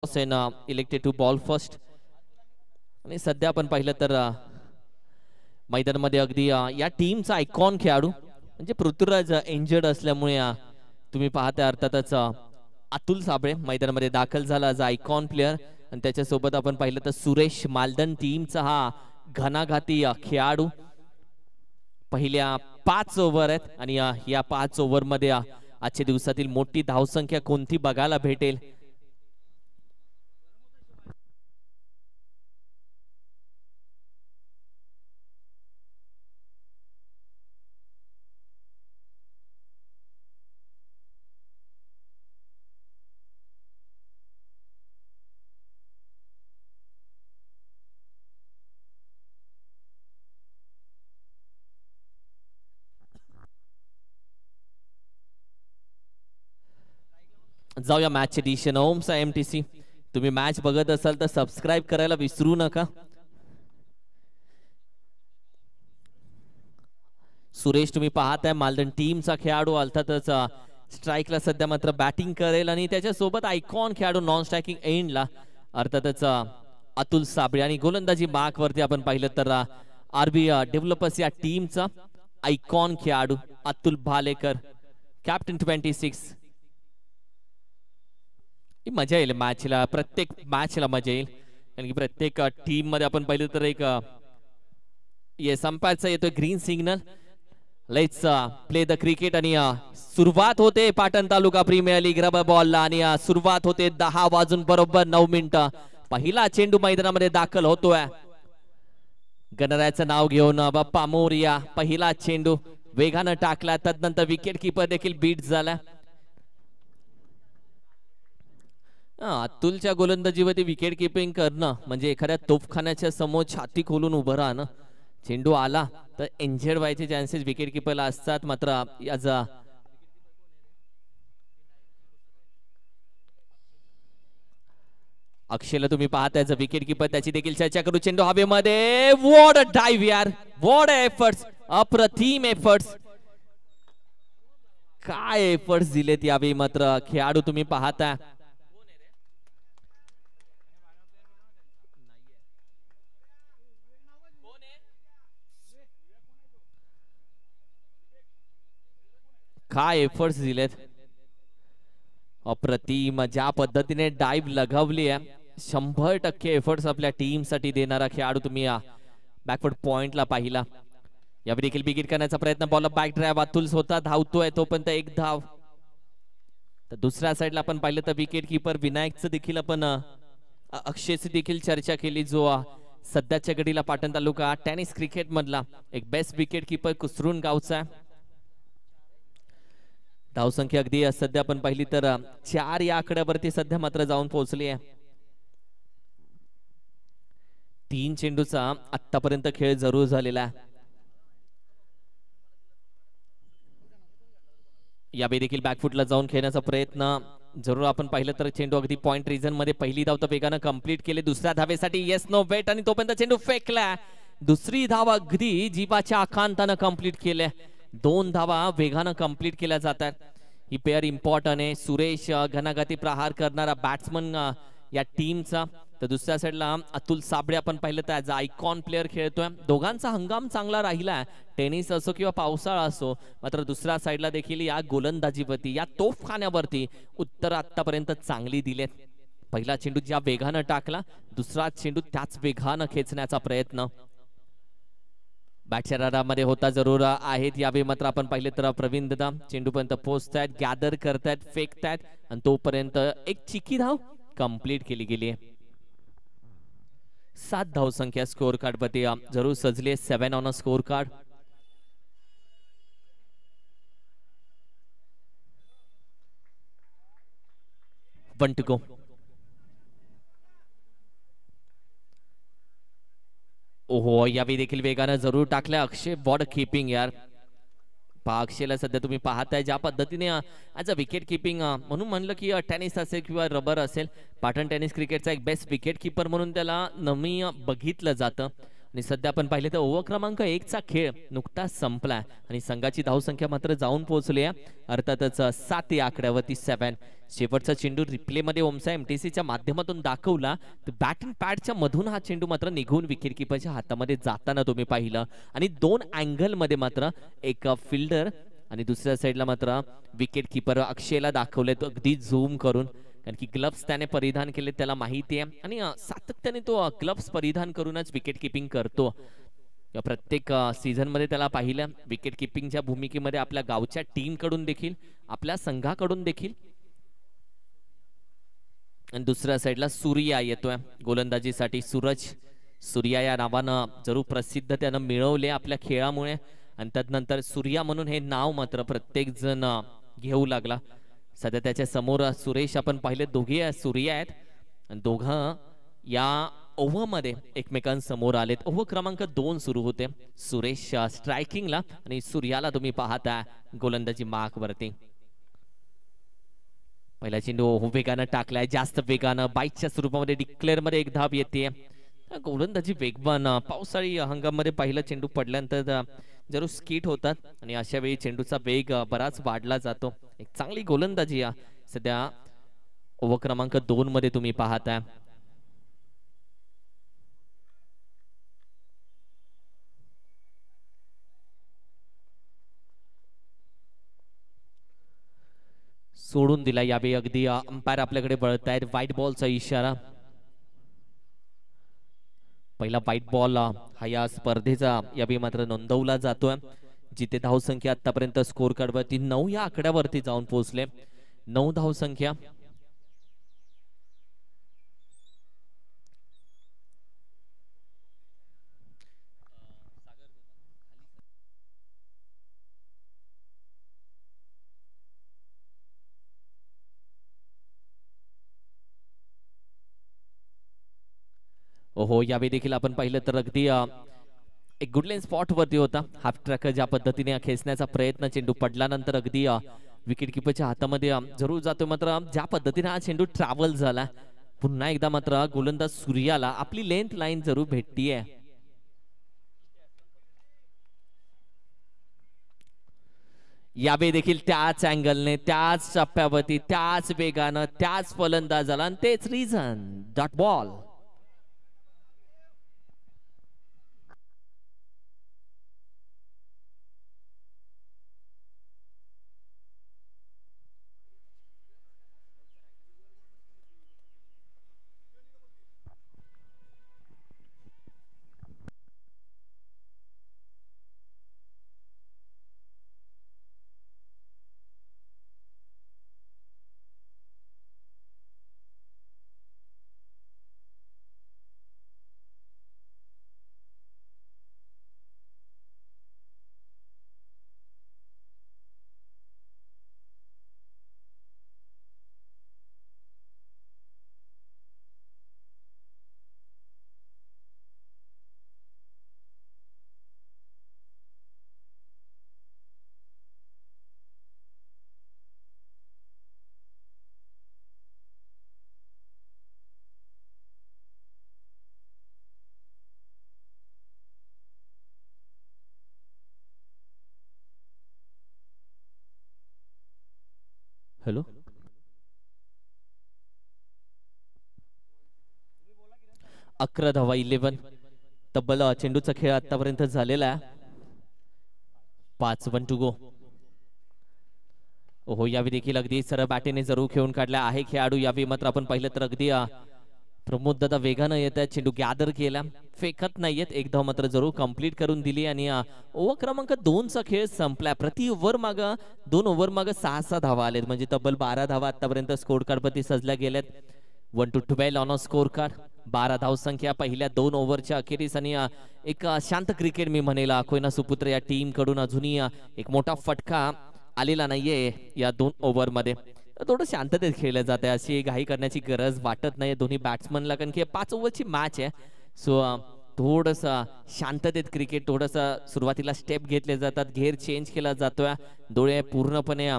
and elected to ball first. आणि सध्या आपण पाहिलं तर मैदानामध्ये अगदी या टीमचा आयकॉन खेळाडू म्हणजे पृथ्वीराज इंजर्ड असल्यामुळे तुम्ही पाहता अर्थातच अतुल साबळे मैदानामध्ये दाखल झाला ॲज आयकॉन प्लेयर. आणि त्याच्यासोबत आपण पाहिलं तर सुरेश मालदन टीमचा हा घणाघाती खेळाडू. पहिल्या 5 ओव्हर आहेत आणि या 5 ओव्हर मध्ये आजच्या दिवसातील मोठी धावसंख्या कोणती बघायला भेटेल. जाऊया मॅचच्या दिशेने. ओमचा MTC तुम्ही मॅच बघत असाल तर सबस्क्राइब करायला विसरू नका. सुरेश तुम्ही पाहताय मालदन टीमचा खेळाडू अर्थातच स्ट्राईकला सध्या मात्र बॅटिंग करेल आणि त्याच्यासोबत आयकॉन खेळाडू नॉन स्ट्रायकिंग एंडला अर्थातच अतुल साबळे. आणि गोलंदाजी मार्क वरती आपण पाहिलं तर RB डेव्हलपर्स या टीमचा आयकॉन खेळाडू अतुल भालेकर कॅप्टन 26. मजा येईल मॅचला, प्रत्येक मॅचला मजा येईल कारण की प्रत्येक टीम मध्ये आपण पाहिलं तर एक येस अंपायरचा येतोय green signal. Let's play the cricket. आणि सुरुवात होते पाटण तालुका प्रीमियर लीग रबर बॉलला आणि सुरुवात होते 10 वाजून बरोबर 9 मिनिटं. पहिला चेंडू मैदानामध्ये दाखल होतोय. गणरायाचं नाव घेऊन बाप्पा मोरया पहिला चेंडू वेगानं टाकला. तदनंतर विकेट किपर देखील बीट झाला. अतुलच्या गोलंदाजीवरती विकेट किपिंग करणं म्हणजे एखाद्या तोफखान्याच्या समोर छाती खोलून उभं राहणं. चेंडू आला तर इंजर्ड व्हायचे चान्सेस विकेट किपरला असतात. मात्र याचा अक्षयला तुम्ही पाहताय विकेट किपर त्याची देखील चर्चा करू. चेंडू हवेमध्ये. व्हॉट अ डाइव्ह यार, व्हॉट एफर्ट्स, अप्रतिम एफर्ट्स. काय एफर्ट्स दिलेत यावेळी मात्र खेळाडू तुम्ही पाहताय. काय एफर्ट्स दिलेत, अप्रतिम. ज्या पद्धतीने डाइव लगावली आहे 100% एफर्ट्स आपल्या टीम साठी देणारा खेळाडू तुम्ही बॅकवर्ड पॉइंटला पाहिला. यावेळी देखील विकेट करण्याचा प्रयत्न. बॉल बॅक ड्राइव्ह अतुल स्वतः धावतोय तोपर्यंत एक धाव. तर दुसऱ्या साईडला आपण पाहिलं तर विकेट किपर विनायकचं देखील आपण अक्षयची देखील चर्चा केली जो सध्याच्या घडीला पाटण तालुका टेनिस क्रिकेट मधला एक बेस्ट विकेट किपर कुसरून गावचा. धावसंख्या अगदी सध्या आपण पाहिली तर 4 या आकड्यावरती सध्या मात्र जाऊन पोहोचली आहे. 3 चेंडूचा आतापर्यंत खेळ जरूर झालेला आहे. यावेळी देखील बॅकफुटला जाऊन खेळण्याचा प्रयत्न जरूर आपण पाहिलं तर चेंडू अगदी पॉइंट रिजन मध्ये पहिली धाव तर वेगानं कंप्लीट केली. दुसऱ्या धावेसाठी येस नो वेट आणि तोपर्यंत चेंडू फेकला. दुसरी धाव अगदी जीवाच्या आकांतानं कंप्लीट केल्या. 2 धावा वेगानं कंप्लीट केल्या जातात. ही पेअर इम्पॉर्टंट आहे. सुरेश घणाघाती प्रहार करणारा बॅट्समन या टीमचा. तर दुसऱ्या साईडला अतुल साबळे आपण पाहिलं तर ॲज आयकॉन प्लेअर खेळतोय. दोघांचा हंगाम चांगला राहिला टेनिस असो किंवा पावसाळा असो. मात्र दुसऱ्या साईडला देखील या गोलंदाजीवरती या तोफखान्यावरती उत्तर आतापर्यंत चांगली दिलेत. पहिला चेंडू ज्या वेगानं टाकला दुसरा चेंडू त्याच वेगानं खेचण्याचा प्रयत्न बॅटशरामध्ये होता जरूर आहेत. यावेळी मात्र आपण पाहिले तर प्रवीण दादा चेंडूपर्यंत पोहोचतायत, गॅदर करतायत, फेकतायत आणि तोपर्यंत एक चिकी धाव कंप्लीट केली गेली आहे. 7 धावसंख्या स्कोर कार्ड वरती जरूर सजली. 7 on a score card. One two go. ओहो यावेळी देखील वेगानं जरूर टाकल्या अक्षय. बॉड कीपिंग यार. अक्षयला सध्या तुम्ही पाहताय ज्या पद्धतीने ॲज अ विकेट किपिंग म्हणून म्हणलं की टेनिस असेल किंवा रबर असेल पाटण टेनिस क्रिकेटचा एक बेस्ट विकेट किपर म्हणून त्याला नेहमी बघितलं जातं. आणि सध्या आपण पाहिले तर ओव्हर क्रमांक 1 चा खेळ नुकताच संपला आणि संघाची धावसंख्या मात्र जाऊन पोहोचली आहे अर्थातच 7 या आकड्यावरती 7. शेवटचा चेंडू रिप्ले मध्ये ओमसा एमटीसीच्या माध्यमातून दाखवला तर बॅट अँड पॅडच्या मधून हा चेंडू मात्र निघून विकेट किपरच्या हातामध्ये जाताना तुम्ही पाहिलं आणि 2 अँगल मध्ये मात्र एक फिल्डर आणि दुसऱ्या साईडला मात्र विकेट किपर अक्षयला दाखवले तो अगदी झूम करून कारण की ग्लव्स त्याने परिधान केले त्याला माहिती आहे आणि सातत्याने तो ग्लव्स परिधान करूनच विकेट किपिंग करतो. प्रत्येक सीझन मध्ये त्याला पाहिलं विकेट किपिंगच्या भूमिकेमध्ये आपल्या गावच्या टीम कडून देखील आपल्या संघाकडून देखील. आणि दुसऱ्या साईडला सूर्या येतोय गोलंदाजीसाठी. सूर्या या नावानं जरूर प्रसिद्ध त्यानं मिळवले आपल्या खेळामुळे आणि त्यानंतर सूर्या म्हणून हे नाव मात्र प्रत्येक जण घेऊ लागला. सध्या त्याच्या समोर सुरेश आपण पाहिले दोघे सूर्या आहेत आणि दोघं या ओव्हर मध्ये एकमेकांसमोर आलेत. ओव्हर क्रमांक 2 सुरू होते. सुरेश स्ट्रायकिंगला आणि सूर्याला तुम्ही पाहता गोलंदाजी मार्क वरती. पहिला चेंडू वेगानं टाकलाय जास्त वेगानं बाईकच्या स्वरूपामध्ये डिक्लेअर मध्ये एक धाव येते. गोलंदाजी वेगवान पावसाळी हंगामामध्ये पहिला चेंडू पडल्यानंतर जरूर स्किट होतात आणि अशा वेळी चेंडूचा वेग बराच वाढला जातो. एक चांगली गोलंदाजी सध्या ओव्हर क्रमांक 2 मध्ये तुम्ही पाहताय. सोडून दिला यावेळी अगदी अंपायर आपल्याकडे वळत आहेत. व्हाईट बॉलचा इशारा. पहिला व्हाईट बॉल हा या स्पर्धेचा यावेळी मात्र नोंदवला जातोय. जिथे धावसंख्या आतापर्यंत स्कोर कार्ड वरती 9 या आकड्यावरती जाऊन पोहोचले. 9 धावसंख्या. ओहो यावेळी देखील आपण पाहिलं तर अगदी एक गुडलेन स्पॉट वरती होता. हाफ ट्रॅक ज्या पद्धतीने खेचण्याचा प्रयत्न चेंडू पडल्यानंतर अगदी विकेट किपरच्या हातामध्ये जरूर जातोय. मात्र ज्या पद्धतीने हा चेंडू ट्रॅव्हल झाला पुन्हा एकदा मात्र गोलंदाज सूर्याला आपली लेंथ लाईन जरूर भेटतीये. यावेळी देखील त्याच अँगलने त्याच टप्प्यावरती त्याच वेगानं त्याच फलंदाजाला आणि तेच रिझन डॉट बॉल. हॅलो 11 धावा 11. तब्बल चेंडूचा खेळ आतापर्यंत झालेला आहे. 5 टू गो. ओहो यावेळी देखील अगदी सरळ बॅटीने जरूर खेळून काढला आहे खेळाडू. यावेळी मात्र आपण पाहिलं तर अगदी प्रमोद दादा वेगानं येत आहेत. चेंडू गॅदर केला फेकत नाहीयेत. एक धाव मात्र जरूर कंप्लीट करून दिली आणि ओव्हर क्रमांक 2 चा खेळ संपला. प्रति ओव्हर माग 2 ओव्हर माग 6 धावा आलेत म्हणजे तब्बल 12 धावा आतापर्यंत स्कोर कार्ड वरती सजल्या गेल्यात. 1 to 12 on a score card. 12 धावसंख्या पहिल्या 2 ओव्हरच्या अखेरीस आणि एक शांत क्रिकेट मी म्हणेल. कोयना सुपुत्र या टीम कडून अजूनही एक मोठा फटका आलेला नाहीये या 2 ओव्हर मध्ये. थोडं शांततेत खेळलं जात आहे. अशी घाई करण्याची गरज वाटत नाही दोन्ही बॅट्समनला कारण की 5 ओव्हरची मॅच आहे. सो थोडस शांततेत क्रिकेट थोडस सुरुवातीला स्टेप घेतले जातात. घेर चेंज केला जातोय. डोळे पूर्णपणे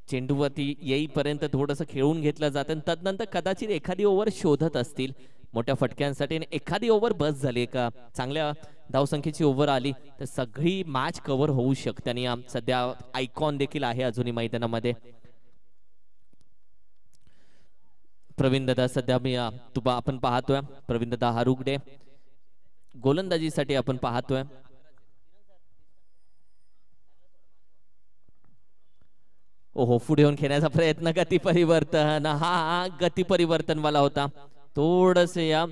चेंडूवरती येईपर्यंत थोडस खेळून घेतलं जातं. तदनंतर कदाचित एखादी ओव्हर शोधत असतील मोठ्या फटक्यांसाठी आणि एखादी ओव्हर बस झाली का चांगल्या धावसंख्येची ओव्हर आली तर सगळी मॅच कव्हर होऊ शकते आणि सध्या आयकॉन देखील आहे अजूनही मैदानामध्ये. प्रवीण दादा सध्या मी आपण पाहतोय प्रवीण दादा हारुगडे गोलंदाजीसाठी आपण पाहतोय. ओहो पुढे येऊन खेळण्याचा प्रयत्न गती परिवर्तन हा गती परिवर्तन वाला होता. थोडस या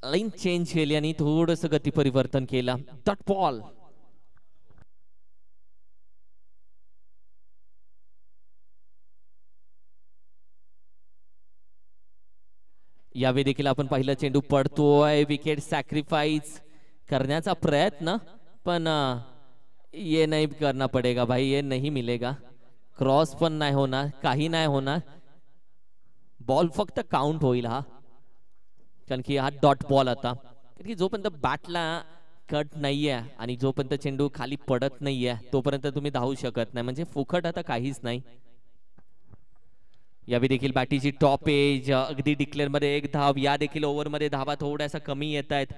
लाईन चेंज केली आणि थोडस गती परिवर्तन केला. डॉट बॉल यावेळी देखील आपण पाहिलं चेंडू पडतोय विकेट सॅक्रिफाईस करण्याचा प्रयत्न पण ये नहीं करना पडेगा भाई ये नहीं मिलेगा. क्रॉस पण नाही होणार काही नाही होणार बॉल फक्त काउंट होईल हा कारण की हा डॉट बॉल आता कारण की जोपर्यंत बॅटला कट नाहीये आणि जोपर्यंत चेंडू खाली पडत नाहीये तोपर्यंत तुम्ही धावू शकत नाही म्हणजे फुकट आता काहीच नाही. यावेळी देखील बॅटीची टॉप एज अगदी डिक्लेअर मध्ये एक धाव या देखील ओव्हर मध्ये धावा थोड्यासा कमी येत आहेत.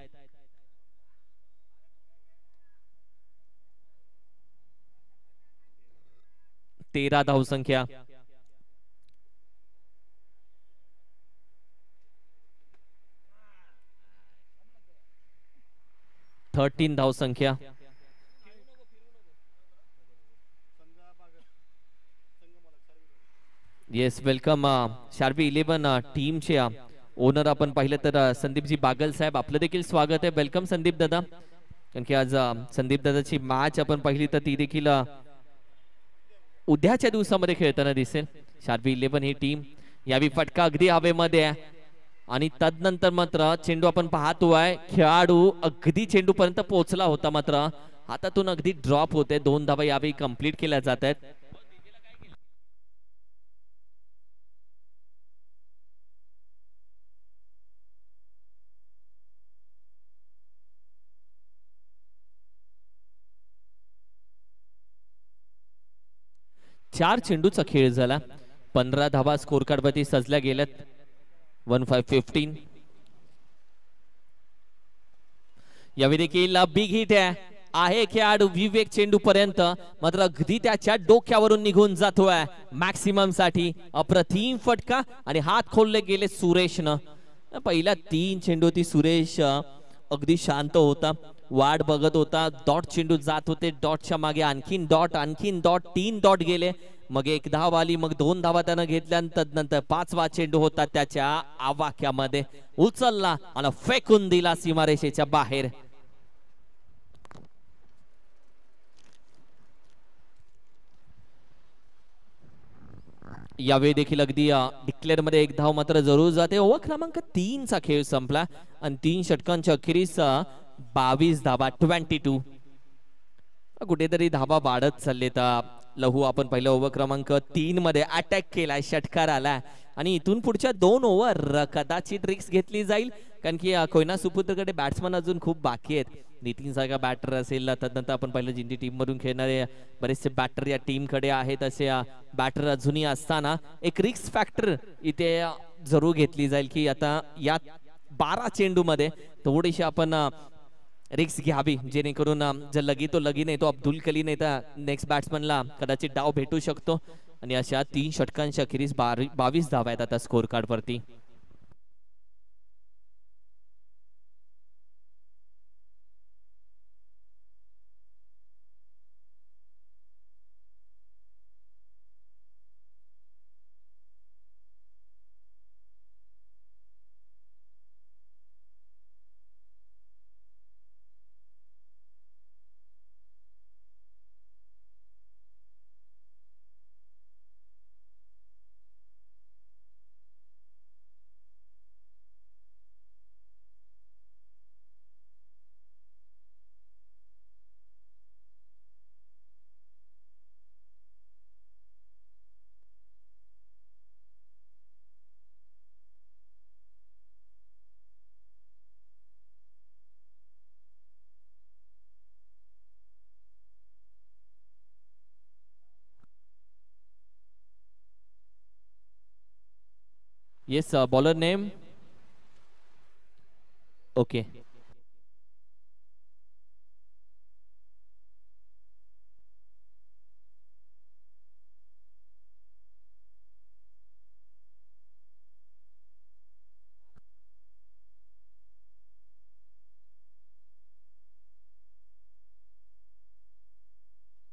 13 धावसंख्या. थर्टीन धावसंख्या. येस वेलकम शार्पी 11 टीमचे ओनर आपण पाहिलं तर संदीपजी बागल साहेब आपलं देखील स्वागत आहे. वेलकम संदीप दादा कारण की आज संदीप दादाची मॅच आपण पाहिली तर ती देखील उद्याच्या दिवसामध्ये खेळताना दिसेल. शार्पी 11 ही टीम यावी फटका अगदी हवेमध्ये आहे आणि तदनंतर मात्र चेंडू आपण पाहतोय खेळाडू अगदी चेंडू पर्यंत पोहोचला होता मात्र हातातून अगदी ड्रॉप होते. 2 धावा यावेळी कंप्लीट केल्या जात आहेत. चार चेंडूचा खेळ झाला 15 धावा स्कोर कार्ड वरती सजल्या गेल्यात. 15-15 यावेळी देखील बिग हिट आहे खेळाडू विवेक चेंडू पर्यंत मात्र अगदी त्याच्या डोक्यावरून निघून जातोय मॅक्सिमम साठी. अप्रतिम फटका आणि हात खोलले गेले सुरेशनं. पहिल्या 3 चेंडू ती सुरेश अगदी शांत होता वाट बघत होता. डॉट चेंडू जात होते डॉटच्या मागे आणखीन डॉट 3 डॉट गेले मग 1 धाव आली मग 2 धावा त्यानं घेतल्या तदनंतर 5वा चेंडू होता त्याच्या आवाक्यामध्ये उचलला आणि फेकून दिला सीमारेषेच्या बाहेर. यावेळी देखील अगदी डिक्लेअर मध्ये 1 धाव मात्र जरूर जाते. ओव्हर क्रमांक 3 चा खेळ संपला आणि 3 षटकांच्या अखेरीस 22 धावा 22. कुठेतरी धावा वाढत चाललेत. लहू आपण पहिलं ओव्हर क्रमांक 3 मध्ये अटॅक केलाय षटकार आला आणि इथून पुढच्या 2 ओव्हर कदाचित रिक्स घेतली जाईल कारण की कोयना सुपुत्रकडे बॅट्समन अजून खूप बाकी आहेत. नितीन सारखा बॅटर असेल तदनंतर आपण पहिलं जिंती टीम मधून खेळणारे बरेचसे बॅटर या टीम कडे आहेत. असे बॅटर अजूनही असताना एक रिक्स फॅक्टर इथे जरूर घेतली जाईल की आता या 12 चेंडू मध्ये थोडीशी आपण रिक्स घ्यावी जेणेकरून जर लगी तो लगी नाही तो अब्दुल कली नाही तर नेक्स्ट बॅट्समनला कदाचित डाव भेटू शकतो. आणि अशा 3 षटकांच्या अखेरीस 22 धावा आहेत आता स्कोर कार्ड वरती. Yes, bowler name. ओके.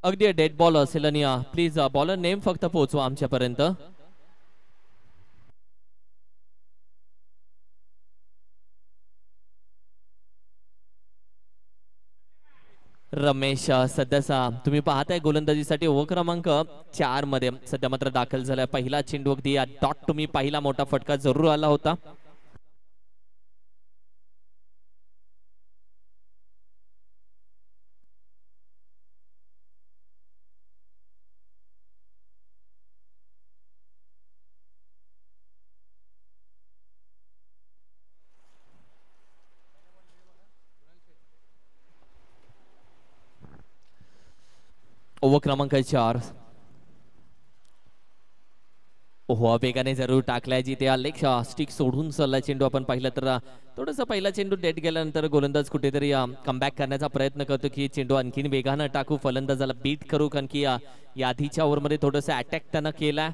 अगदी डेड बॉल असेल आणि प्लीज बॉलर नेम फक्त पोहोचवा आमच्यापर्यंत. रमेश सध्या तुम्ही पाहताय गोलंदाजीसाठी ओव्हर क्रमांक 4 मध्ये सध्या मात्र दाखल झालाय. पहिला चेंडू अगदी डॉट तुम्ही पहिला मोठा फटका जरूर आला होता. ओव्हर क्रमांक 4. ओहो वेगाने जरूर टाकलाय जिथे लेग स्टिक सोडून चालला चेंडू. आपण पाहिलं तर थोडंसं पहिला चेंडू डेट गेल्यानंतर गोलंदाज कुठेतरी कमबॅक करण्याचा प्रयत्न करतो की चेंडू आणखीन वेगानं टाकू, फलंदाजाला बीट करू, कारण की या आधीच्या ओव्हरमध्ये थोडंसं अटॅक त्यानं केलाय.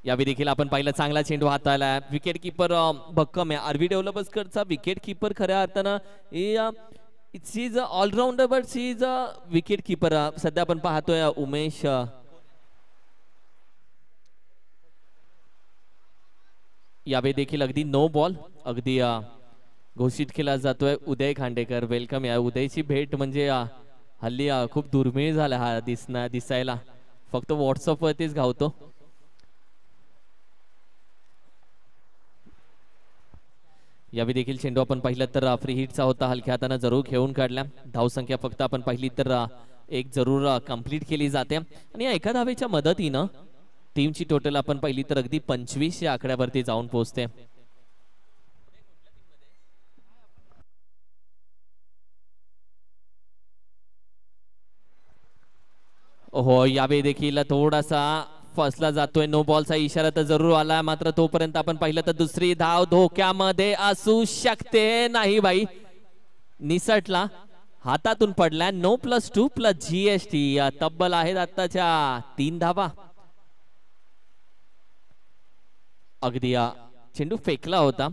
यावेळी देखील आपण पाहिलं चांगला चेंडू हाताळला. विकेट किपर भक्कम आहे. आरव्ही डेव्हलपर्सकडचा विकेट किपर खऱ्या अर्थानं she is a allrounder but she is a wicket keeper. सध्या आपण पाहतोय उमेश यावेळी देखील अगदी नो बॉल अगदी घोषित केला जातोय. उदय खांडेकर वेलकम. या उदयची भेट म्हणजे हल्ली खूप दुर्मिळ झाला हा दिसायला, फक्त व्हॉट्सअप वरतीच गावतो. यावेळी देखील चेंडू आपण पाहिलं तर फ्री हिटचा होता, हलक्या हाताने जरूर खेळून काढल्या. धावसंख्या फक्त आपण पाहिली तर एक जरूर कंप्लीट केली जाते आणि या एका धावेच्या मदतीनं टीमची टोटल आपण पाहिली तर अगदी 25 या आकड्यावरती जाऊन पोहोचते. हो यावेळी देखील थोडासा फसला जातोय. नो बॉलचा इशारा तर जरूर आला, मात्र तोपर्यंत आपण पाहिलं तर दुसरी धाव धोक्यामध्ये असू शकते. नाही बाई, निसटला, हातातून पडला. 9+2+ GST तब्बल आहेत आताच्या 3 धावा. अगदी चेंडू फेकला होता,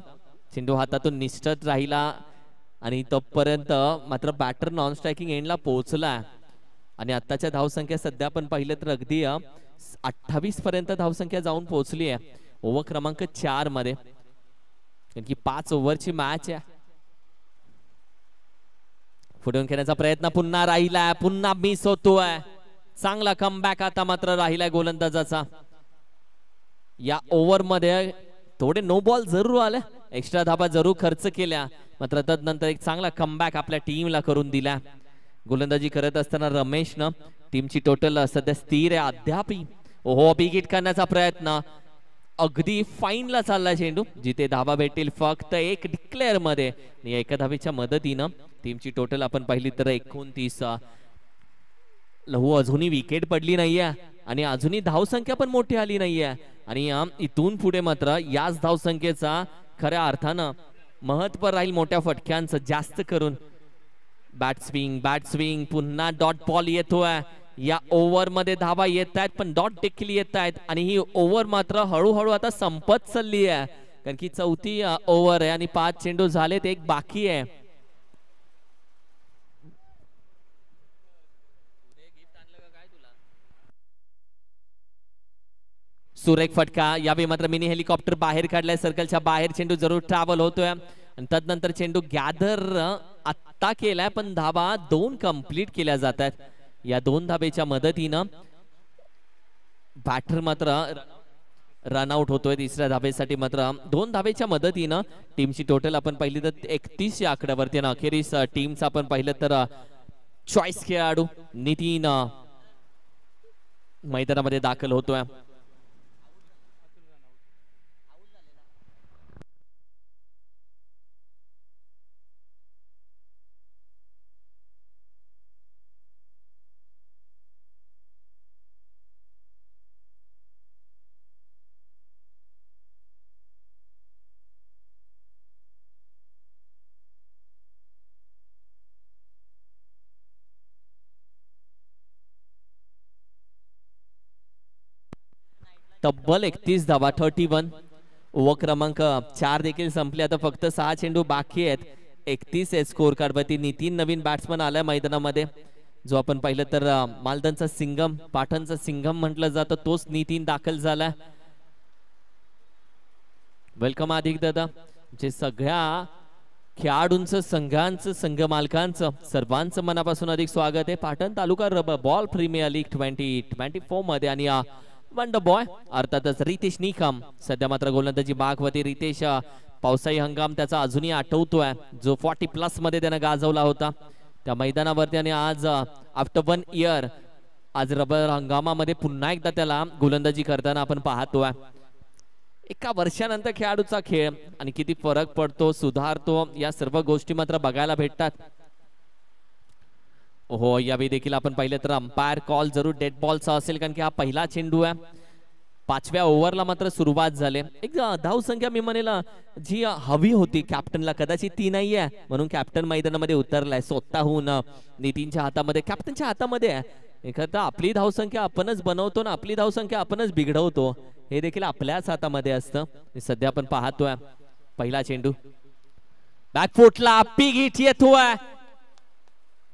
चेंडू हातातून निसटत राहिला आणि तोपर्यंत मात्र बॅटर नॉन स्ट्रायकिंग एंडला पोहोचला. आणि आताच्या धावसंख्या सध्या आपण पाहिलं तर अगदी 28 पर्यंत धावसंख्या जाऊन पोहोचली आहे ओव्हर क्रमांक 4 मध्ये, कारण की 5 ओव्हरची मॅच आहे. पुढून खेळण्याचा प्रयत्न पुन्हा राहिलाय, पुन्हा मिस होतोय. चांगला कमबॅक आता मात्र राहिलाय गोलंदाजाचा. या ओव्हर मध्ये थोडे नो बॉल जरूर आले, एक्स्ट्रा धाबा जरूर खर्च केल्या, मात्र तदनंतर एक चांगला कमबॅक आपल्या टीमला करून दिला. गोलंदाजी करत असताना रमेशनं टीमची टोटल सध्या स्थिर आहे अद्यापही. ओहो विकेट करण्याचा प्रयत्न, अगदी फाईनला चालला चेंडू, जिथे धाबा भेटेल फक्त एक डिक्लेअर मध्ये. एका धावेच्या मदतीनं टीमची टोटल आपण पाहिली तर 29. लहू अजूनही विकेट पडली नाहीये आणि अजूनही धावसंख्या पण मोठी आली नाहीये. आणि इथून पुढे मात्र याच धावसंख्येचा खऱ्या अर्थानं महत्व राहील मोठ्या फटक्यांचं. जास्त करून बॅट स्विंग पुन्हा डॉट बॉल येतोय. या ओव्हर मध्ये धावा येत आहेत पण डॉट देखील येत आहेत आणि ही ओव्हर मात्र हळूहळू आता संपत चालली आहे, कारण की 4थी ओव्हर आहे आणि 5 चेंडू झालेत, एक बाकी आहे. सुरेख फटका. यावेळी मात्र मिनी हेलिकॉप्टर बाहेर काढलाय सर्कलच्या बाहेर. चेंडू जरूर ट्रॅव्हल होतोय आणि तदनंतर चेंडू गॅदर आत्ता केलाय पण धावा 2 कंप्लीट केल्या जातात. या 2 धावेच्या मदतीनं बॅटर मात्र रनआउट होतोय. तिसऱ्या धावेसाठी मात्र 2 धावेच्या मदतीनं टीमची टोटल आपण पाहिली तर 31 या आकड्यावरती. अखेरीस टीमचा आपण पाहिलं तर चॉईस खेळाडू नितीन मैदानामध्ये दाखल होतोय. तब्बल 31 धावा 31. ओव्हर क्रमांक 4 देखील संपले. आता फक्त 6 चेंडू बाकी आहेत. 31 आहे स्कोर कार्ड वरती. नितीन नवीन बॅट्समन आलाय मैदानामध्ये, जो आपण पाहिलं तर मालदनचा सिंगम, पाटणचा सिंगम म्हटलं जातं, तोच नितीन दाखल झाला. वेलकम अधिक दादा. जे सगळ्या खेळाडूंचं, संघांचं, संघ मालकांचं, सर्वांचं मनापासून अधिक स्वागत आहे पाटण तालुका रबर बॉल प्रीमियर लीग 2024 मध्ये. आणि वंडर बॉय अर्थातच रितेश निकम सध्या मात्र गोलंदाजी बागवती. रितेश पावसाळी हंगाम त्याचा अजूनही आठवतोय, जो 40+ मध्ये त्यानं गाजवला होता त्या मैदानावरती. आणि आज आफ्टर 1 इयर आज रबर हंगामामध्ये पुन्हा एकदा त्याला गोलंदाजी करताना आपण पाहतोय. एका वर्षानंतर खेळाडूचा खेळ आणि किती फरक पडतो, सुधारतो, या सर्व गोष्टी मात्र बघायला भेटतात. हो, यावेळी देखील आपण पाहिलं तर अंपायर कॉल जरूर डेड बॉलचा असेल, कारण की हा पहिला चेंडू आहे. 5व्या ओव्हरला मात्र सुरुवात झाली. एक धावसंख्या मी म्हणेल जी हवी होती कॅप्टनला, कदाचित ती नाहीये, म्हणून कॅप्टन मैदानामध्ये उतरलाय स्वतःहून. नितीनच्या हातामध्ये, कॅप्टनच्या हातामध्ये आहे. एखादा आपली धावसंख्या आपणच बनवतो ना, आपली धावसंख्या आपणच बिघडवतो, हे देखील आपल्याच हातामध्ये असतं. सध्या आपण पाहतोय पहिला चेंडू बॅकफुटला बिग हिट येतोय.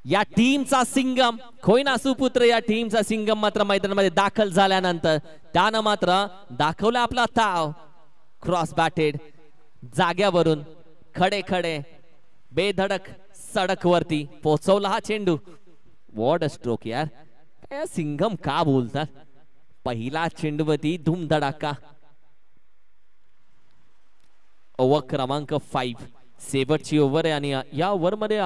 या टीमचा सिंगम खोयना सुपुत्र, या टीमचा सिंगम मात्र मैदानामध्ये दाखल झाल्यानंतर त्यानं मात्र दाखवलं आपला ताव. क्रॉस बॅटेड जाग्यावरून खडे खडे बेधडक सडक वरती पोहोचवला हा चेंडू. वॉट अ स्ट्रोक यार, सिंगम का बोलतात. पहिला चेंडूवरती धूमधडाका. ओव्हर क्रमांक 5 शेवटची ओव्हर आहे आणि या ओव्हर मध्ये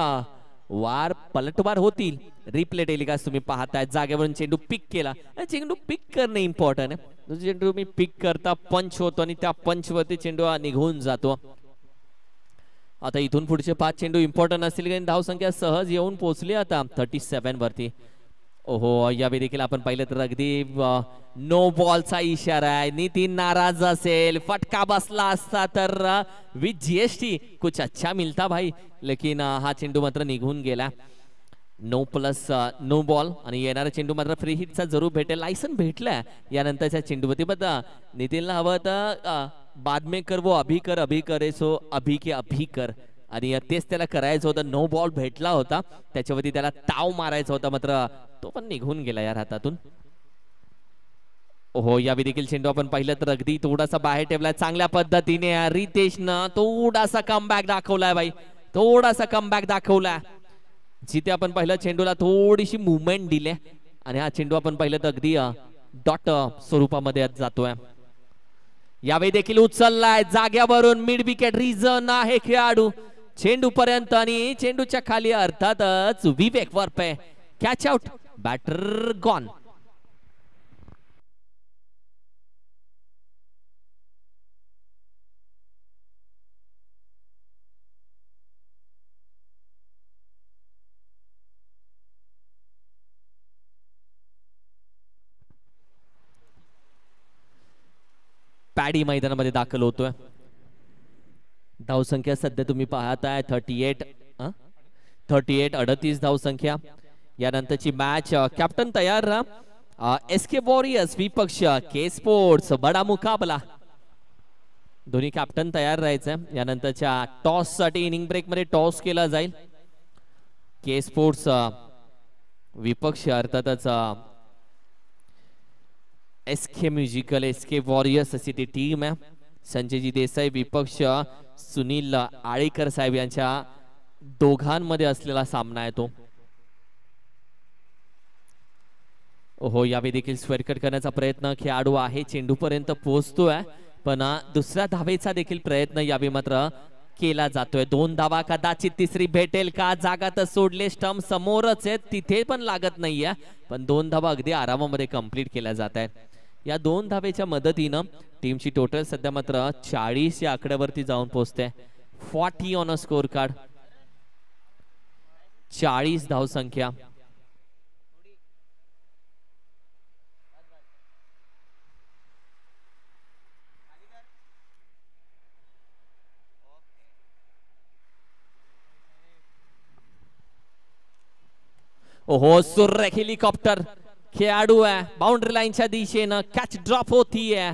वार पलटवार होतील. रिप्ले टेलिकास्ट तुम्ही पाहताय. जागेवरून चेंडू पिक केला. चेंडू पिक करणे इम्पॉर्टंट आहे. चेंडू मी पिक करता पंच होतो आणि त्या पंच वरती चेंडू निघून जातो. आता इथून पुढचे 5 चेंडू इम्पॉर्टंट असतील, कारण धावसंख्या सहज येऊन पोहोचली आता 37 वरती. ओहो, यावेळी देखील आपण पाहिलं तर अगदी नो बॉलचा इशारा आहे. नितीन नाराज असेल, फटका बसला असता तर विथ जीएसटी कुछ अच्छा मिलता भाई, लेकिन हा चेंडू मात्र निघून गेला. 9+9 बॉल आणि येणारा चेंडू मात्र फ्री हिटचा जरूर भेटेल. लायसन भेटलाय यानंतरच्या चेंडूवरती. बघा नितीनला हवं तर बाद में कर वो अभी कर, अभी करे सो अभी के अभी कर, आणि तेच त्याला करायचं होतं. 9 बॉल भेटला होता, त्याच्यावरती त्याला ताव मारायचा होता, मात्र तो पण निघून गेला यार हातातून. हो, यावेळी देखील चेंडू आपण पाहिलं तर अगदी थोडासा बाहेर ठेवलाय चांगल्या पद्धतीने. रितेशनं थोडासा कमबॅक दाखवलाय भाई, थोडासा कमबॅक दाखवलाय. जिथे आपण पाहिलं चेंडूला थोडीशी मुवमेंट दिली आणि हा चेंडू आपण पाहिलं तर अगदी डॉट स्वरूपामध्ये जातोय. यावेळी देखील उचललाय जाग्यावरून. मिड विकेट रिझन आहे खेळाडू चेंडू पर्यंत आणि चेंडूच्या खाली अर्थातच Vivek Varpe. Catch out, batter gone. Paddy मैदानामध्ये दाखल होतोय. धावसंख्या सध्या तुम्ही पाहताय 38 38 धावसंख्या. यानंतरची मॅच कॅप्टन तयार राहा. एसके वॉरियर्स विपक्ष के स्पोर्ट्स, बडा मुकाबला. दोन्ही कॅप्टन तयार राहायचं. यानंतरच्या टॉस साठी इनिंग ब्रेक मध्ये टॉस केला जाईल. के स्पोर्ट्स विपक्ष अर्थातच एसके म्युझिकल, एसके वॉरियर्स अशी ती टीम आहे. संजयजी देसाई विपक्ष सुनील आळेकर साहेब यांच्या दोघांमध्ये असलेला सामना आहे तो. हो, यावेळी देखील स्क्वेअर कट करण्याचा प्रयत्न खेळाडू आहे, चेंडू पर्यंत पोहोचतोय, पण दुसऱ्या धावेचा देखील प्रयत्न यावेळी मात्र केला जातोय. 2 धावा, कदाचित तिसरी भेटेल का. जागा तर सोडले, स्टंप समोरच आहे, तिथे पण लागत नाहीये, पण 2 धावा अगदी आरामामध्ये कंप्लीट केल्या जात आहेत. या 2 धावेच्या मदतीनं टीमची टोटल सध्या मात्र 40 या आकड्यावरती जाऊन पोहोचते. 40 ऑन अ स्कोर कार्ड. 40 धावसंख्या. ओहो, सुरेख हेलिकॉप्टर खेळाडू आहे बाउंड्री लाईनच्या दिशेनं कॅच ड्रॉप होतीये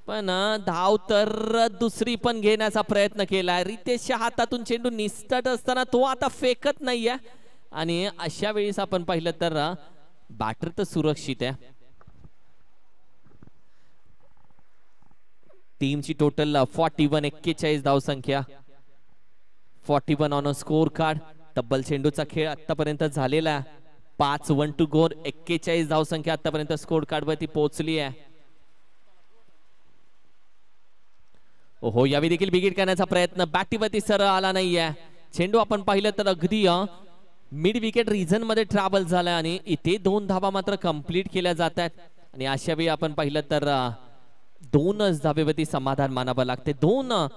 पण धाव तर दुसरी पण घेण्याचा प्रयत्न केलाय. रितेशच्या हातातून चेंडू निसटत असताना तो आता फेकत नाहीये आणि अशा वेळेस आपण पाहिलं तर बॅटर तर सुरक्षित आहे. टीमची टोटल 41 धावसंख्या 41 ऑन अ स्कोर कार्ड. तब्बल चेंडूचा खेळ आतापर्यंत झालेला आहे. 5 1 टू गोल 41 धावसंख्या आतापर्यंत स्कोर कार्ड वरती पोहोचली आहे. ओहो यावेळी देखील बिगिट करण्याचा प्रयत्न बॅटीवरती सरळ आला नाहीये. चेंडू आपण पाहिलं तर अगदी मिड विकेट रिजन मध्ये ट्रॅव्हल झालाय आणि इथे 2 धावा मात्र कंप्लीट केल्या जात आहेत आणि अशा वेळी आपण पाहिलं तर 2च धावेवरती समाधान मानावं लागते. 2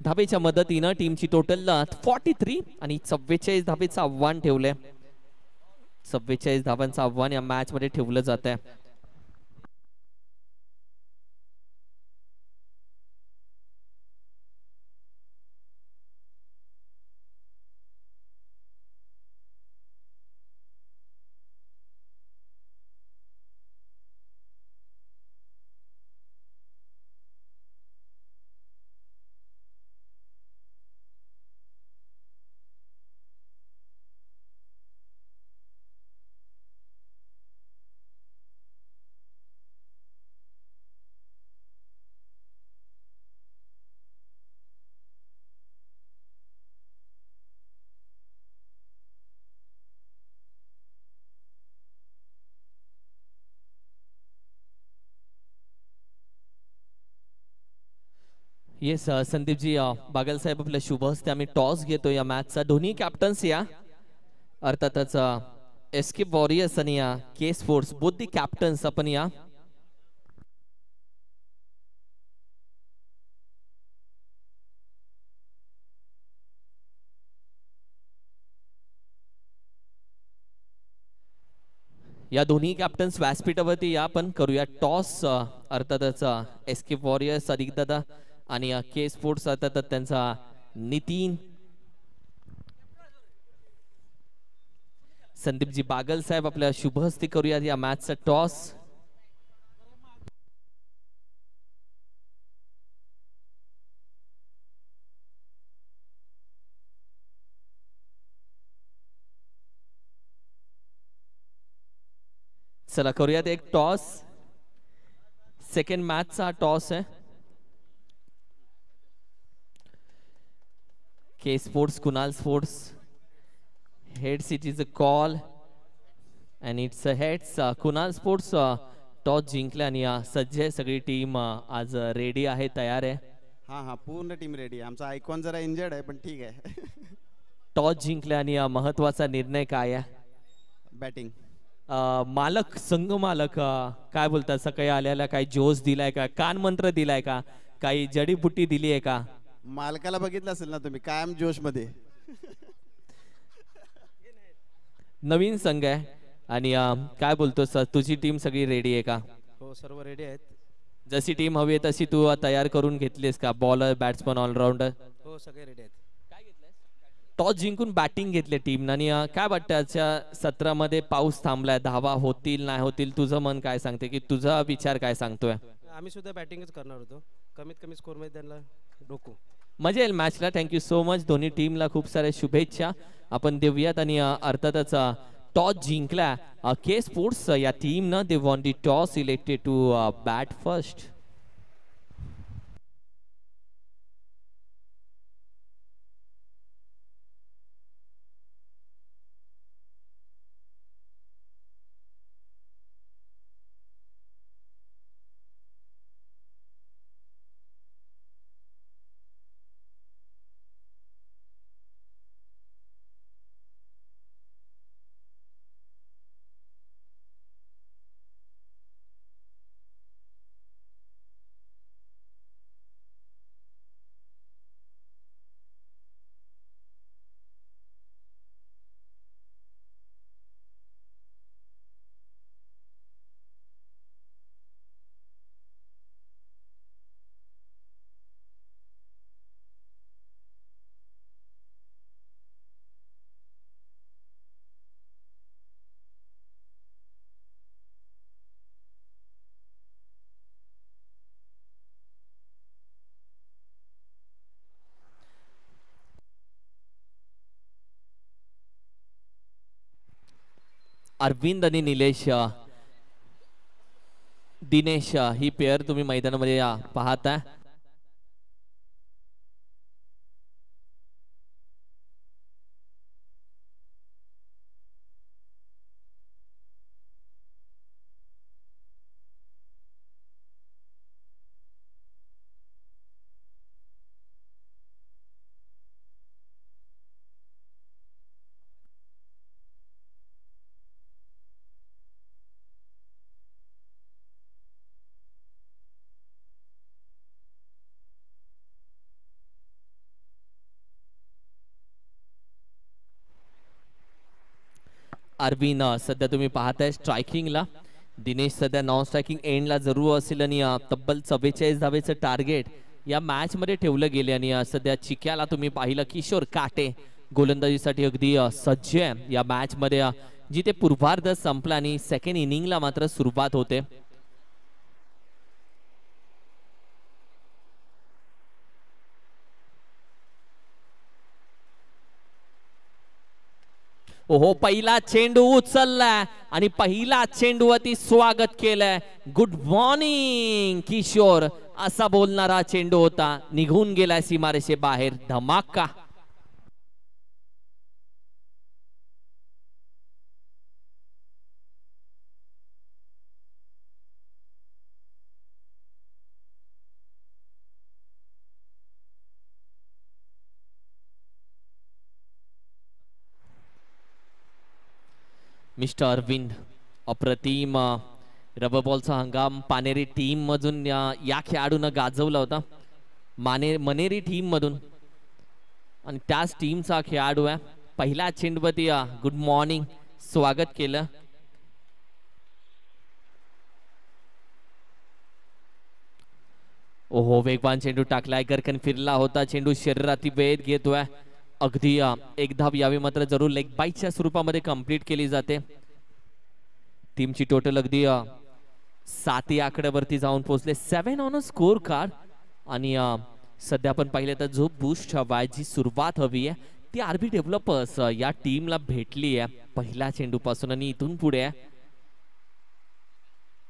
धावेच्या मदतीनं टीमची टोटल 43 आणि 44 धावेचं आव्हान ठेवलंय. 44 धावांचं आव्हान या मॅच मध्ये ठेवलं जात आहे. येस संदीपजी बागल साहेब आपल्या शुभ हस्ते आम्ही टॉस घेतो या मॅचचा. दोन्ही कॅप्टन्स या अर्थातच एस्केप वॉरियर्स आणि के स्पोर्ट्स बोथ दी कॅप्टन्स आपण या. या दोन्ही कॅप्टन्स व्यासपीठावरती या आपण करूया टॉस. अर्थातच एस्केप वॉरियर्स अधिक दादा आणि के स्पोर्ट्स अर्थातच त्यांचा नितीन. संदीपजी बागल साहेब आपल्या शुभ हस्ते करूया या मॅचचा टॉस. चला करूयात एक टॉस. सेकंड मॅचचा टॉस आहे. K sports Kunal sports heads it is a call and it's a heads. Kunal sports toss जिंकले आणि सज्ज आहे सगळी टीम. आज रेडी आहे तयार आहे. हा पूर्ण टीम रेडी आहे. आमचा आयकॉन जरा इंजर्ड आहे पण ठीक आहे. टॉस जिंकले आणि महत्वाचा निर्णय काय आहे? बॅटिंग. मालक संघ मालक काय बोलतात सकाळी आल्याला काही जोश दिलाय का कान मंत्र दिलाय का काही जडीबुटी दिली आहे का? मालकाला बघितलं असेल ना तुम्ही कायम जोश मध्ये. नवीन संघ आहे आणि काय बोलतोस तुझी टीम सगळी रेडी आहे का? हो सर्व रेडी आहेत. जशी टीम हवी आहे तशी तू तयार करून घेतलीस का? बॉलर बॅट्समन ऑलराऊंडर हो सगळे रेडी आहेत. टॉस जिंकून बॅटिंग घेतले टीम आणि काय वाटतं आजच्या सत्रामध्ये पाऊस थांबलाय धावा होतील नाही होतील तुझं मन काय सांगते की तुझा विचार काय सांगतोय? आम्ही सुद्धा बॅटिंगच करणार होतो. कमीत कमी स्कोर मध्ये त्यांना रोखू. मजा येईल मॅचला. Thank you so much. दोन्ही टीमला खूप साऱ्या शुभेच्छा आपण देऊयात आणि अर्थातच टॉस जिंकला के स्पोर्ट्स या टीमनं. They won the toss elected to bat first. Arvind आणि निलेश दिनेश ही पेअर तुम्ही मैदानामध्ये पाहताय. अरविंद सध्या तुम्ही पाहताय स्ट्रायकिंगला. दिनेश सध्या नॉन स्ट्रायकिंग एंडला जरूर असेल आणि तब्बल 44 धावेचं टार्गेट या मॅच मध्ये ठेवलं गेले. आणि सध्या चिक्याला तुम्ही पाहिलं किशोर काटे गोलंदाजीसाठी अगदी सज्ज आहे या मॅच मध्ये. जिथे पूर्वार्ध संपला आणि सेकंड इनिंगला मात्र सुरुवात होते. ओहो, पहिला चेंडू उचललाय आणि पहिला चेंडूवरती स्वागत केलंय. गुड मॉर्निंग किशोर असा बोलणारा चेंडू होता, निघून गेलाय सीमारेषे बाहेर. धमाका. मिस्टर अरविंद अप्रतिम रबर बॉलचा हंगाम पानेरी टीम मधून या खेळाडूनं गाजवला होता. मनेरी टीम मधून आणि त्याच टीमचा खेळाडू आहे. पहिला चेंडूवरती गुड मॉर्निंग स्वागत केलं. ओहो, वेगवान चेंडू टाकलाय, गरकन फिरला होता, चेंडू शरीराती वेध घेतोय. अगदी एक धाव यावी मात्र जरूर लेग बाईटच्या स्वरूपामध्ये कंप्लीट केली जाते. टीमची टोटल अगदी 7 या आकड्यावरती जाऊन पोहोचले. 7 ऑन अ स्कोर कार्ड. आणि सध्या आपण पाहिलं तर जो बूस्ट हवाय, जी सुरुवात हवी आहे ती आरबी डेव्हलपर्स या टीमला भेटली आहे पहिल्या चेंडूपासून. आणि इथून पुढे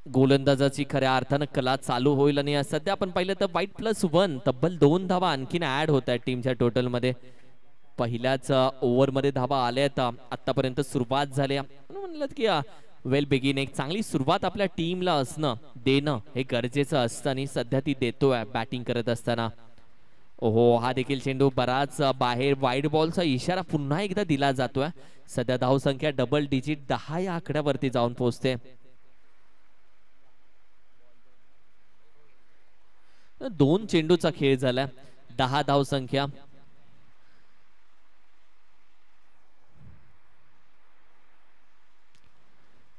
गोलंदाजाची खऱ्या अर्थानं कला चालू होईल. आणि सध्या आपण पाहिलं तर वाईट +1 तब्बल 2 धावा आणखीन ऍड होत आहेत टीमच्या टोटल मध्ये. पहिल्याच ओव्हर मध्ये धावा आल्यात आतापर्यंत सुरुवात झाली. म्हणलं की वेल बिगिन, एक चांगली सुरुवात आपल्या टीमला असणं देणं हे गरजेचं असतं आणि सध्या ती देतोय बॅटिंग करत असताना. ओहो, हा देखील चेंडू बराच बाहेर. वाईड बॉलचा इशारा पुन्हा एकदा दिला जातोय. सध्या धावसंख्या डबल डिजिट 10 या आकड्यावरती जाऊन पोहोचते. 2 चेंडूचा खेळ झाला, 10 धावसंख्या.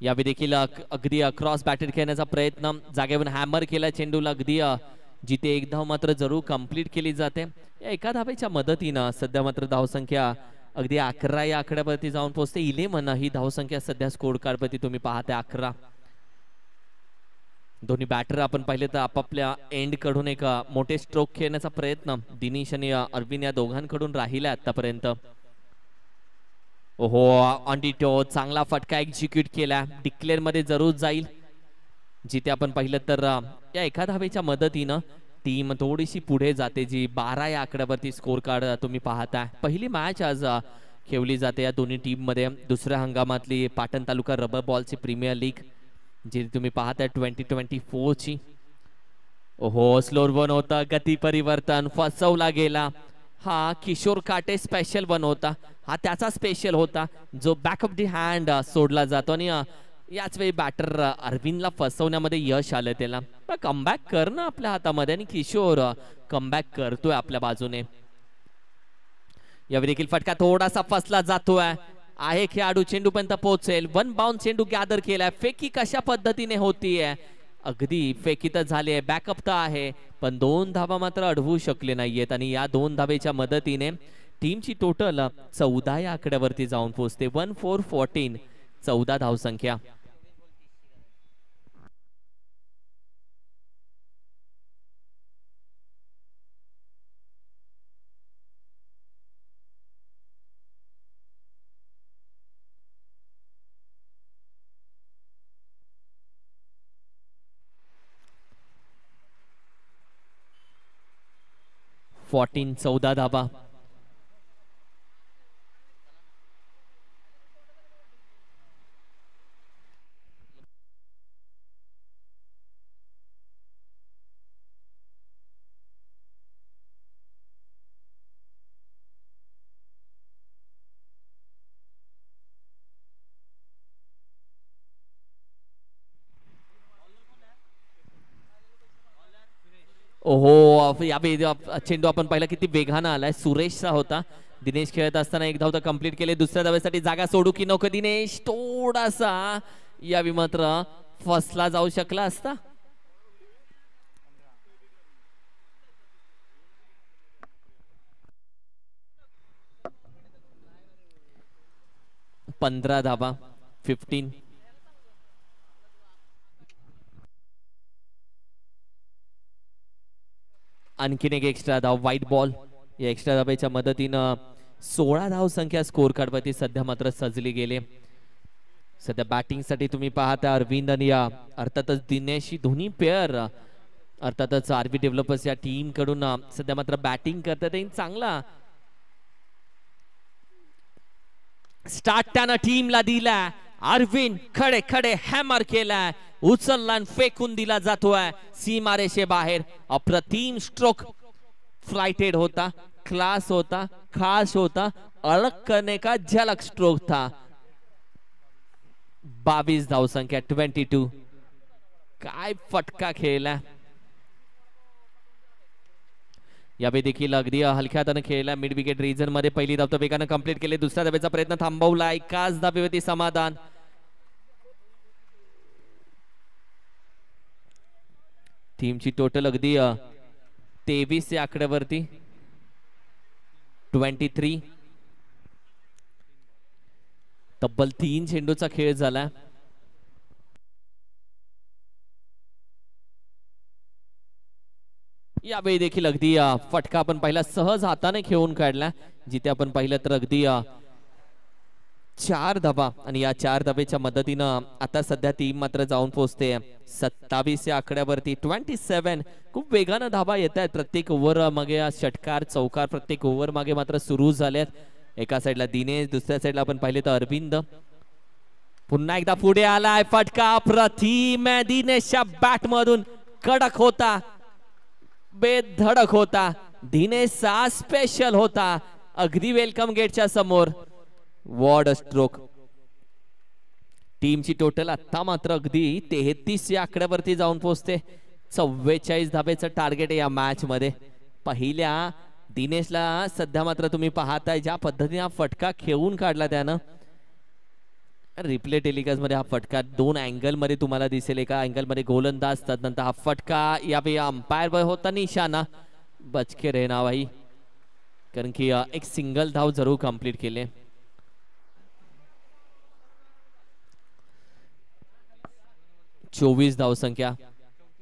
यावेळी देखील अगदी क्रॉस बॅटेड खेळण्याचा प्रयत्न, जागेवर हॅमर केला चेंडूला अगदी जिथे एक धाव मात्र जरूर कंप्लीट केली जाते. या एका धावेच्या मदतीनं सध्या मात्र धावसंख्या अगदी 11 या आकड्यावरती जाऊन पोहोचते. 11 ही धावसंख्या सध्या स्कोर कार्ड वरती तुम्ही पाहता 11. दोन्ही बॅटर आपण पाहिले तर आपापल्या एंड कडून एक मोठे स्ट्रोक खेळण्याचा प्रयत्न दिनेश आणि अरविंद या दोघांकडून राहिला आतापर्यंत. ओहो, ऑन दी टो चांगला फटका एक्झिक्यूट केला, डिक्लेअर मध्ये जरूर जाईल. जिथे आपण पाहिलं तर या एका धावेच्या मदतीनं टीम थोडीशी पुढे जाते, जी 12 या आकड्यावरती स्कोर कार्ड तुम्ही पाहताय. पहिली मॅच आज खेळली जाते या दोन्ही टीम मध्ये. दुसऱ्या हंगामातली पाटण तालुका रबर बॉलची प्रीमियर लीग जी तुम्ही पाहताय 2024 ची. ओहो, स्लोअर वन होता, गती परिवर्तन फसवला गेला. हा किशोर काटे स्पेशल वन होता, हा त्याचा स्पेशल होता जो बॅक ऑफ दी हँड सोडला जातो. आणि याच वेळी बॅटर अरविंदला फसवण्यामध्ये यश आलं. त्याला कमबॅक कर ना आपल्या हातामध्ये, आणि किशोर कमबॅक करतोय आपल्या बाजूने. यावेळी देखील फटका थोडासा फसला जातोय. आहे खेळाडू चेंडूपर्यंत पोहोचेल. 1 बाउंड चेंडू गॅदर केलाय. फेकी कशा पद्धतीने होतीये, अगदी फेकी तर झाली आहे, बॅकअप तर आहे, पण 2 धावा मात्र अडवू शकले नाहीयेत. आणि या 2 धावेच्या मदतीने टीमची टोटल 14 या आकड्यावरती जाऊन पोहोचते. 1-4-14 14 धावसंख्या. 14 14 धाबा. ओहो चेंडू आपण पाहिला किती वेगानं आलाय. सुरेशचा होता. दिनेश खेळत असताना एक धाव तर कंप्लीट केले. दुसऱ्या धावेसाठी जागा सोडू की नको दिनेश. थोडासा यावी मात्र फसला जाऊ शकला असता. पंधरा धाबा 15. आणखीन एक एक्स्ट्रा धाव व्हाईट बॉल. या एक्स्ट्रा धाब्याच्या मदतीनं 16 धाव संख्या स्कोर कार्डवरती सध्या मात्र सजली गेले. सध्या बॅटिंग साठी तुम्ही पाहता अरविंद आणि अर्थातच दिनेश दोन्ही पेअर अर्थातच आरबी डेव्हलपर्स या टीम कडून सध्या मात्र बॅटिंग करतात. चांगला स्टार्ट त्यानं टीमला दिला. अरविंद खडे खडे हॅमर केलाय. उचलला आणि फेकून दिला जातोय सीमारेषे बाहेर. अप्रतिम स्ट्रोक. फ्लाइटेड होता, क्लास होता, खास होता, अलग करने का झलक स्ट्रोक था. 22 धाव संख्या 22. काय फटका खेळला. यावेळी देखील अगदी हलक्या हाताने खेळला. मिड विकेट रिजन मध्ये पहिली धाव तर वेगानं कंप्लीट केली. दुसऱ्या धावेचा प्रयत्न थांबवला. एकाच धावेवरती समाधान. टीमची टोटल अगदी 23 या आकड्यावरती 23. तब्बल 3 चेंडूचा खेळ झाला. यावेळी देखील अगदी फटका आपण पाहिला सहज हाताने खेळून काढला. जिथे आपण पाहिलं तर अगदी 4 धाबा आणि या 4 धाब्याच्या मदतीनं आता सध्या टीम मात्र जाऊन पोहोचते 27 या आकड्यावरती 27. खूप वेगानं धाबा येत आहेत. प्रत्येक ओव्हर मागे षटकार चौकार प्रत्येक ओव्हर मागे मात्र सुरू झाल्यात. एका साईडला दिनेश, दुसऱ्या साईडला आपण पाहिले तर अरविंद. पुन्हा एकदा पुढे आलाय फटका. प्रतिम दिनेशच्या बॅट मधून कडक होता, बेधडक होता. दिनेशचा स्पेशल होता. अगदी वेलकम गेटच्या समोर. Ward stroke. टीमची टोटल आता मात्र अगदी 33 या आकड्यावरती जाऊन पोहोचते. 44 धाब्याचं टार्गेट आहे या मॅच मध्ये. पहिल्या दिनेशला सध्या मात्र तुम्ही पाहताय ज्या पद्धतीने हा फटका खेळून काढला त्यानं. रिप्ले टेलिकास्ट मध्ये हा फटका 2 अँगल मध्ये तुम्हाला दिसेल. एका अँगल मध्ये गोलंदाज असतात. नंतर हा फटका यावेळी अंपायर वर होता निशाणा. बचके रहना भाई, कारण की एक सिंगल धाव जरूर कंप्लीट केले. 24 धाव संख्या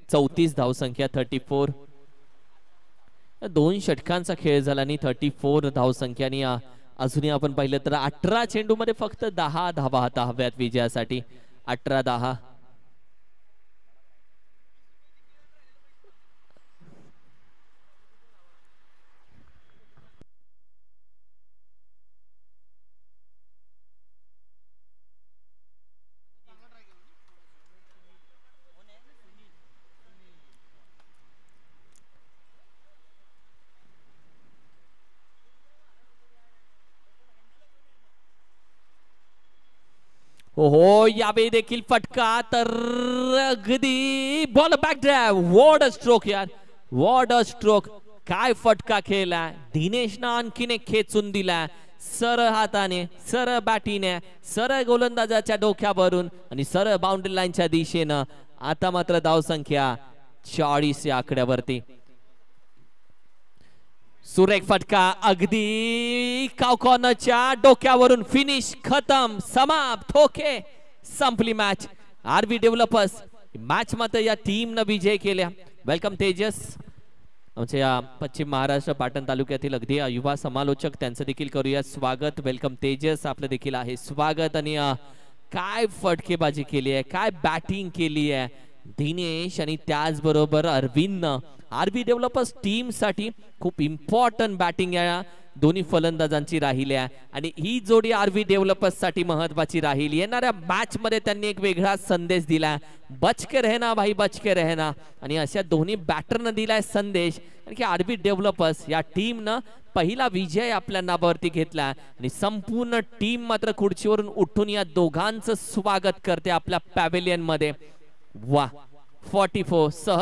34 धाव संख्या 34. 2 षटकांचा खेळ झाला आणि 34 धाव संख्याने अजूनही आपण पाहिलं तर 18 चेंडू मध्ये फक्त 10 धावा आता हव्यात विजयासाठी. 18-10. हो यावेळी देखील फटका तर अगदी ball back drive. What stroke यार, वॉर्ड स्ट्रोक. काय फटका खेळला. दिनेशनं आणखीन एक खेचून दिला. सरळ हाताने, सरळ बॅटीने, सरळ गोलंदाजाच्या डोक्यावरून आणि सरळ बाउंड्री लाईनच्या दिशेनं. आता मात्र धाव संख्या 40 या आकड्यावरती. सुरेख फटका अगदी कॉर्नरच्या डोक्यावरून. फिनिश, खतम, समाप्त. ओके, संपली मॅच. आरबी डेव्हलपर्स मॅच मात्र या टीमनं विजय केल्या. वेलकम तेजस. आमच्या या पश्चिम महाराष्ट्र पाटण तालुक्यातील अगदी युवा समालोचक त्यांचं देखील करूया स्वागत. वेलकम तेजस, आपलं देखील आहे स्वागत. आणि काय फटकेबाजी केली आहे, काय बॅटिंग केली आहे. दिनेश आणि त्याचबरोबर अरविंद आरबी डेव्हलपर्स टीम साठी खूप इम्पॉर्टंट बॅटिंग या दोन्ही फलंदाजांची राहिली आहे आणि ही जोडी आरबी डेव्हलपर्स साठी महत्वाची राहिली. येणाऱ्या मॅच मध्ये त्यांनी एक वेगळा संदेश दिला, बच के रहना भाई, बच के रहना. आणि अशा दोन्ही बॅटरनं दिलाय संदेश आणि की आरबी डेव्हलपर्स या टीमनं पहिला विजय आपल्या नावावरती घेतला आणि संपूर्ण टीम मात्र खुर्चीवरून उठून या दोघांचं स्वागत करते आपल्या पॅव्हेलियन मध्ये. वा 44 सहज